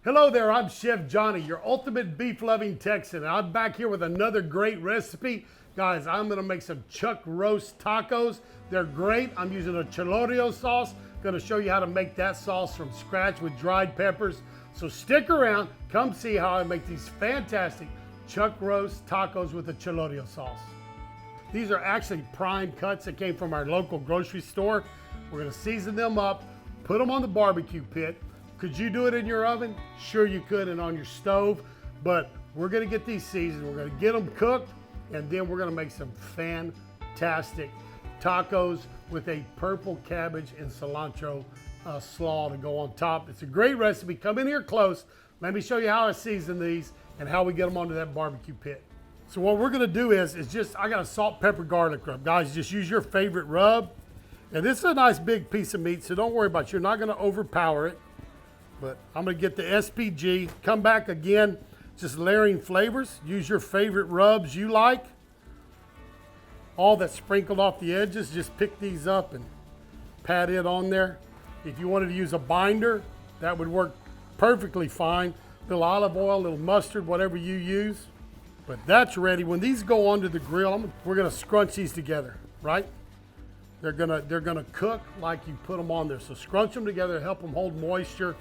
Hello there, I'm Chef Johnny, your ultimate beef loving Texan. And I'm back here with another great recipe. Guys, I'm gonna make some chuck roast tacos. They're great. I'm using a Chilorio sauce. Gonna show you how to make that sauce from scratch with dried peppers. So stick around, come see how I make these fantastic chuck roast tacos with the Chilorio sauce. These are actually prime cuts that came from our local grocery store. We're gonna season them up, put them on the barbecue pit. Could you do it in your oven? Sure you could, and on your stove, but we're gonna get these seasoned, we're gonna get them cooked, and then we're gonna make some fantastic tacos with a purple cabbage and cilantro slaw to go on top. It's a great recipe. Come in here close. Let me show you how I season these and how we get them onto that barbecue pit. So what we're gonna do is I got a salt, pepper, garlic rub. Guys, just use your favorite rub. And this is a nice big piece of meat, so don't worry about it. You're not gonna overpower it. But I'm gonna get the SPG, come back again, just layering flavors. Use your favorite rubs you like. All that's sprinkled off the edges, just pick these up and pat it on there. If you wanted to use a binder, that would work perfectly fine. A little olive oil, a little mustard, whatever you use. But that's ready. When these go onto the grill, we're gonna scrunch these together, right? They're gonna cook like you put them on there. So scrunch them together, help them hold moisture.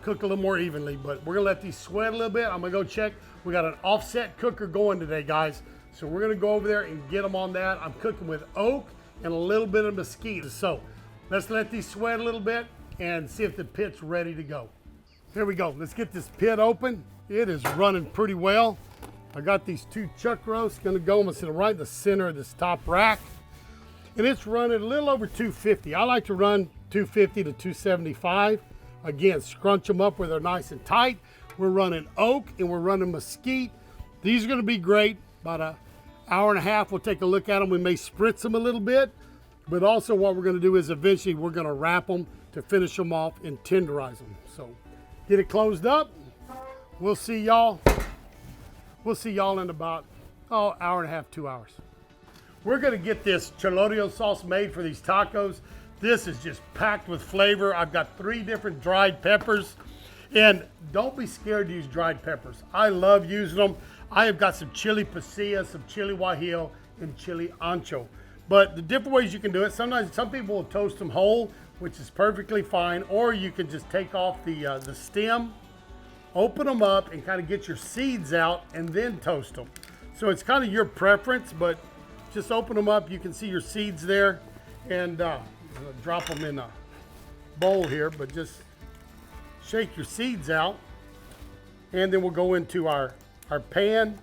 Cook a little more evenly, but we're gonna let these sweat a little bit. I'm gonna go check. We got an offset cooker going today, guys. So we're gonna go over there and get them on that. I'm cooking with oak and a little bit of mesquite. So let's let these sweat a little bit and see if the pit's ready to go. Here we go. Let's get this pit open. It is running pretty well. I got these two chuck roasts gonna go. I'm gonna sit them right in the center of this top rack. And it's running a little over 250. I like to run 250 to 275. Again, scrunch them up where they're nice and tight. We're running oak and we're running mesquite. These are gonna be great. About an hour and a half, we'll take a look at them. We may spritz them a little bit, but also what we're gonna do is eventually we're gonna wrap them to finish them off and tenderize them. So get it closed up. We'll see y'all in about, hour and a half, 2 hours. We're gonna get this Chilorio sauce made for these tacos. This is just packed with flavor. I've got 3 different dried peppers, and don't be scared to use dried peppers. I love using them. I have got some chili pasilla, some chili guajillo, and chili ancho. But the different ways you can do it, sometimes some people will toast them whole, which is perfectly fine, or you can just take off the stem, open them up, and kind of get your seeds out, and then toast them. So it's kind of your preference, but just open them up. You can see your seeds there, and drop them in a bowl here, but just shake your seeds out, and then we'll go into our pan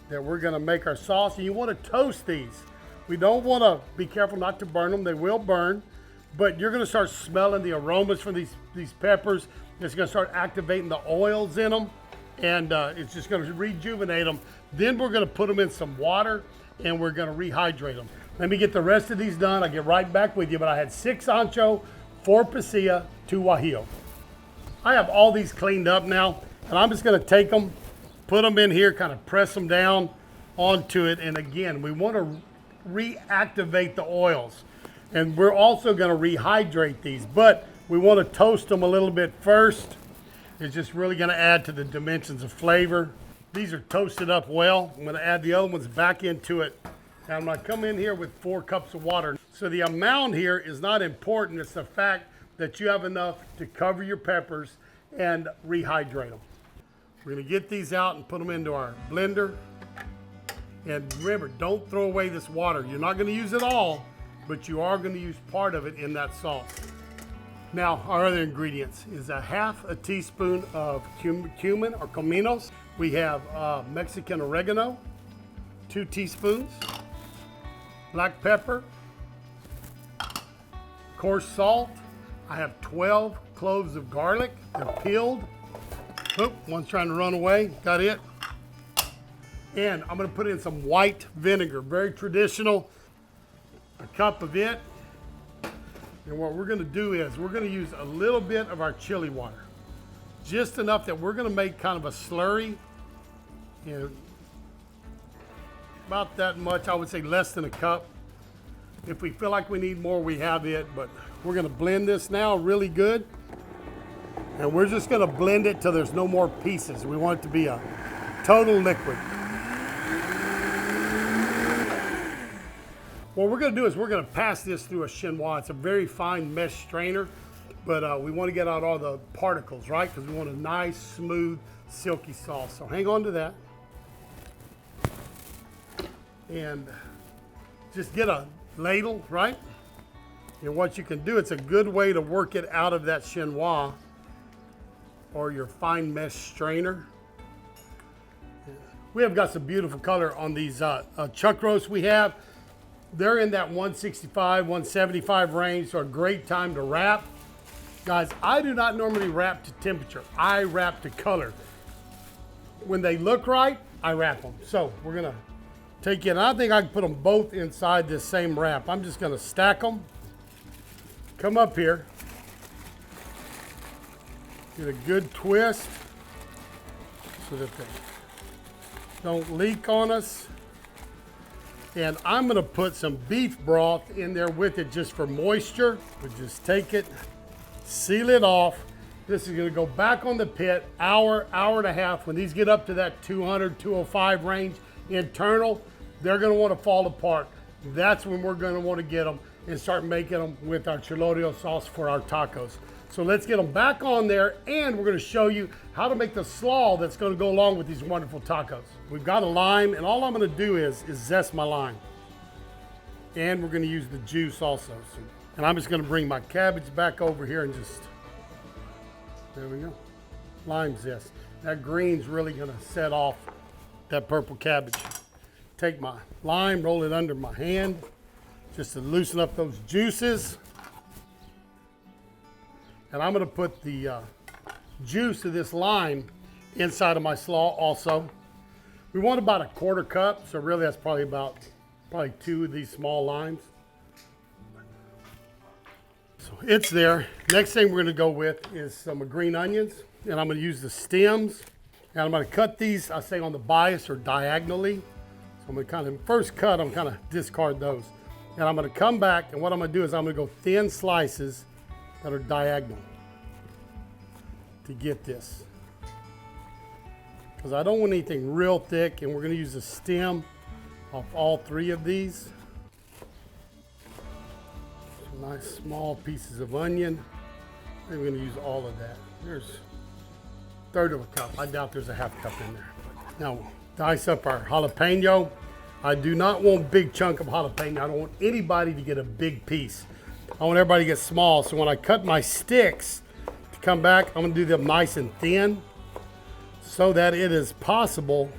that we're going to make our sauce. And you want to toast these. We don't want to, be careful not to burn them. They will burn, but you're going to start smelling the aromas from these peppers. It's going to start activating the oils in them, and it's just going to rejuvenate them. Then we're going to put them in some water, and we're going to rehydrate them. Let me get the rest of these done. I'll get right back with you, but I had 6 ancho, 4 pasilla, 2 guajillo. I have all these cleaned up now, and I'm just gonna take them, put them in here, kind of press them down onto it. And again, we wanna reactivate the oils. And we're also gonna rehydrate these, but we wanna toast them a little bit first. It's just really gonna add to the dimensions of flavor. These are toasted up well. I'm gonna add the other ones back into it. Now I'm gonna come in here with 4 cups of water. So the amount here is not important. It's the fact that you have enough to cover your peppers and rehydrate them. We're gonna get these out and put them into our blender. And remember, don't throw away this water. You're not gonna use it all, but you are gonna use part of it in that sauce. Now, our other ingredients is a half a teaspoon of cumin or cominos. We have Mexican oregano, 2 teaspoons. Black pepper, coarse salt. I have 12 cloves of garlic. They're peeled. Oop, one's trying to run away. Got it. And I'm gonna put in some white vinegar, very traditional. A cup of it. And what we're gonna do is we're gonna use a little bit of our chili water. Just enough that we're gonna make kind of a slurry. And about that much, I would say less than a cup. If we feel like we need more, we have it, but we're gonna blend this now really good. And we're just gonna blend it till there's no more pieces. We want it to be a total liquid. What we're gonna do is we're gonna pass this through a chinois. It's a very fine mesh strainer, but we wanna get out all the particles, right? Because we want a nice, smooth, silky sauce. So hang on to that. And just get a ladle, right? And what you can do, it's a good way to work it out of that chinois or your fine mesh strainer. We have got some beautiful color on these chuck roasts we have. They're in that 165, 175 range, so a great time to wrap. Guys, I do not normally wrap to temperature. I wrap to color. When they look right, I wrap them. So we're gonna take it, and I think I can put them both inside this same wrap. I'm just gonna stack them. Come up here, get a good twist so that they don't leak on us. And I'm gonna put some beef broth in there with it just for moisture. We just take it, seal it off. This is gonna go back on the pit, hour, hour and a half. When these get up to that 200, 205 range internal, they're gonna wanna fall apart. That's when we're gonna wanna get them and start making them with our Chilorio sauce for our tacos. So let's get them back on there, and we're gonna show you how to make the slaw that's gonna go along with these wonderful tacos. We've got a lime, and all I'm gonna do is zest my lime. And we're gonna use the juice also. And I'm just gonna bring my cabbage back over here and just, there we go. Lime zest. That green's really gonna set off that purple cabbage. Take my lime, roll it under my hand, just to loosen up those juices. And I'm gonna put the juice of this lime inside of my slaw also. We want about a 1/4 cup, so really that's probably 2 of these small limes. So it's there. Next thing we're gonna go with is some green onions, and I'm gonna use the stems. And I'm gonna cut these, I say on the bias or diagonally. So I'm gonna kind of, first cut, I'm kind of discard those. And I'm gonna come back, and what I'm gonna do is I'm gonna go thin slices that are diagonal to get this. Because I don't want anything real thick, and we're gonna use the stem off all 3 of these. Some nice small pieces of onion. I'm gonna use all of that. There's 1/3 of a cup. I doubt there's a 1/2 cup in there. Now, dice up our jalapeno. I do not want a big chunk of jalapeno. I don't want anybody to get a big piece. I want everybody to get small. So when I cut my sticks to come back, I'm gonna do them nice and thin so that it is possible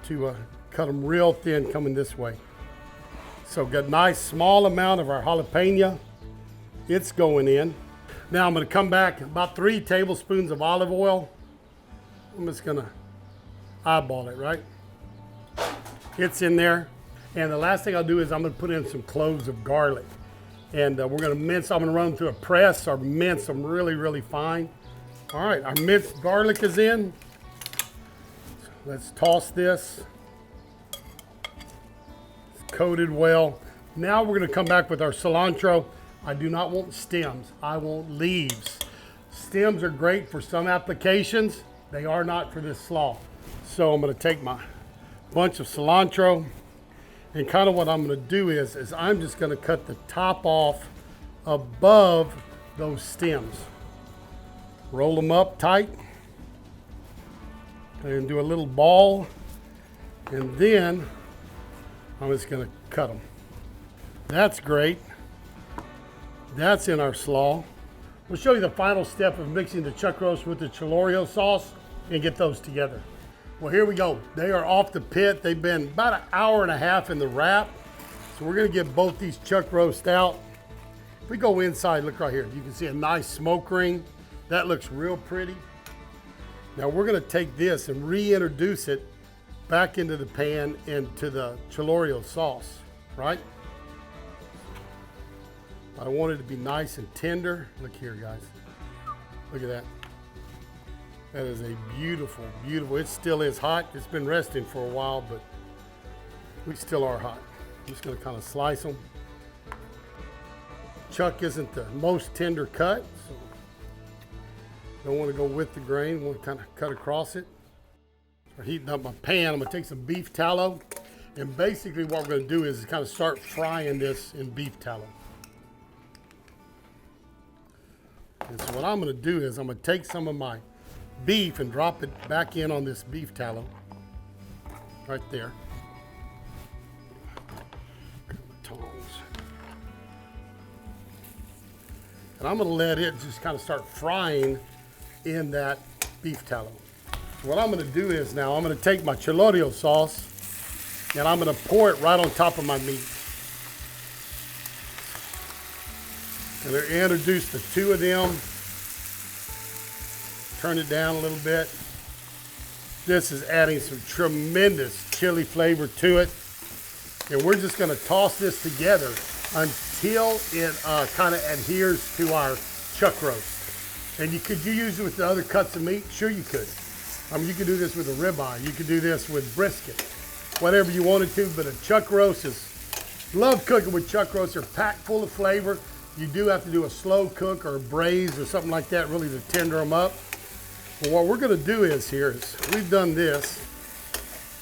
to cut them real thin coming this way. So got a nice small amount of our jalapeno. It's going in. Now I'm gonna come back, about 3 tablespoons of olive oil. I'm just gonna eyeball it, right? It's in there. And the last thing I'll do is I'm gonna put in some cloves of garlic. And we're gonna mince, I'm gonna run them through a press or mince them really, really fine. All right, our minced garlic is in. So let's toss this. It's coated well. Now we're gonna come back with our cilantro. I do not want stems, I want leaves. Stems are great for some applications. They are not for this slaw. So I'm gonna take my bunch of cilantro, and kind of what I'm going to do is I'm just going to cut the top off above those stems. Roll them up tight and do a little ball, and then I'm just going to cut them. That's great. That's in our slaw. We'll show you the final step of mixing the chuck roast with the Chilorio sauce and get those together. Well, here we go. They are off the pit. They've been about 1.5 hours in the wrap. So we're gonna get both these chuck roast out. If we go inside, look right here. You can see a nice smoke ring. That looks real pretty. Now we're gonna take this and reintroduce it back into the pan into the Chilorio sauce, right? I want it to be nice and tender. Look here, guys. Look at that. That is a beautiful, beautiful, it still is hot. It's been resting for a while, but we still are hot. I'm just gonna kind of slice them. Chuck isn't the most tender cut, so Don't want to go with the grain. Want to kind of cut across it. I'm heating up my pan. I'm going to take some beef tallow. And basically what we're going to do is kind of start frying this in beef tallow. And so what I'm going to do is I'm going to take some of my beef and drop it back in on this beef tallow. Right there. Tongs. And I'm going to let it just kind of start frying in that beef tallow. What I'm going to do is now I'm going to take my Chilorio sauce and I'm going to pour it right on top of my meat. And I introduce the two of them. Turn it down a little bit. This is adding some tremendous chili flavor to it. And we're just going to toss this together until it kind of adheres to our chuck roast. And could you use it with the other cuts of meat? Sure you could. I mean, you could do this with a ribeye. You could do this with brisket. Whatever you wanted to, but a chuck roast love cooking with chuck roasts. They're packed full of flavor. You do have to do a slow cook or a braise or something like that really to tender them up. But what we're going to do is we've done this,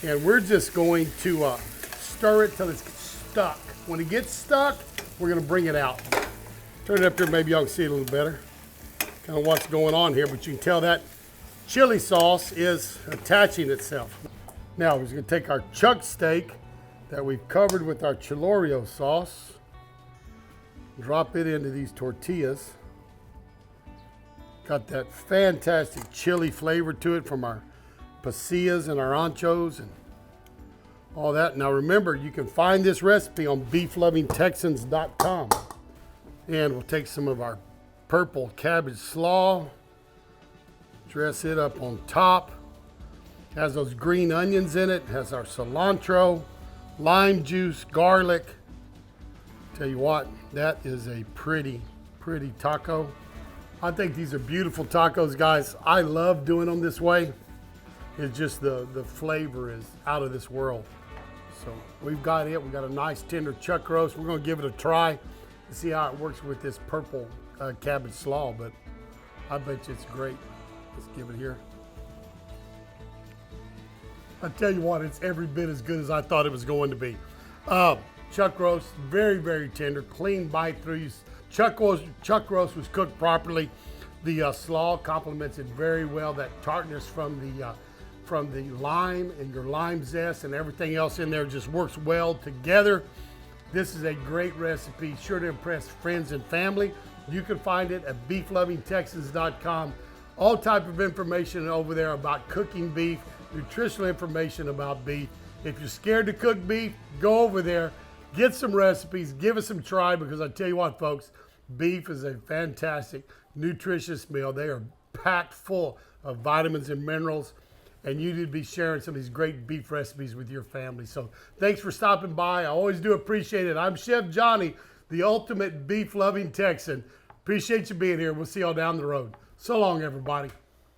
and we're just going to stir it till it's stuck. When it gets stuck, we're going to bring it out. Turn it up here, maybe y'all can see it a little better. Kind of what's going on here, but you can tell that chili sauce is attaching itself. Now we're just going to take our chuck steak that we've covered with our Chilorio sauce, drop it into these tortillas. Got that fantastic chili flavor to it from our pasillas and our anchos and all that. Now remember, you can find this recipe on beeflovingtexans.com. And we'll take some of our purple cabbage slaw, dress it up on top. Has those green onions in it, has our cilantro, lime juice, garlic. Tell you what, that is a pretty taco. I think these are beautiful tacos, guys. I love doing them this way. It's just the flavor is out of this world. So we've got it. We've got a nice tender chuck roast. We're going to give it a try to see how it works with this purple cabbage slaw, but I bet you it's great. Let's give it here. I tell you what, it's every bit as good as I thought it was going to be. Chuck roast, very tender, clean bite through. Chuck roast was cooked properly. The slaw complements it very well. That tartness from the lime and your lime zest and everything else in there just works well together. This is a great recipe, sure to impress friends and family. You can find it at beeflovingtexans.com. All type of information over there about cooking beef, nutritional information about beef. If you're scared to cook beef, go over there, get some recipes, give us some try, because I tell you what, folks, beef is a fantastic, nutritious meal. They are packed full of vitamins and minerals, and you need to be sharing some of these great beef recipes with your family. So thanks for stopping by. I always do appreciate it. I'm Chef Johnny, the ultimate beef-loving Texan. Appreciate you being here. We'll see y'all down the road. So long, everybody.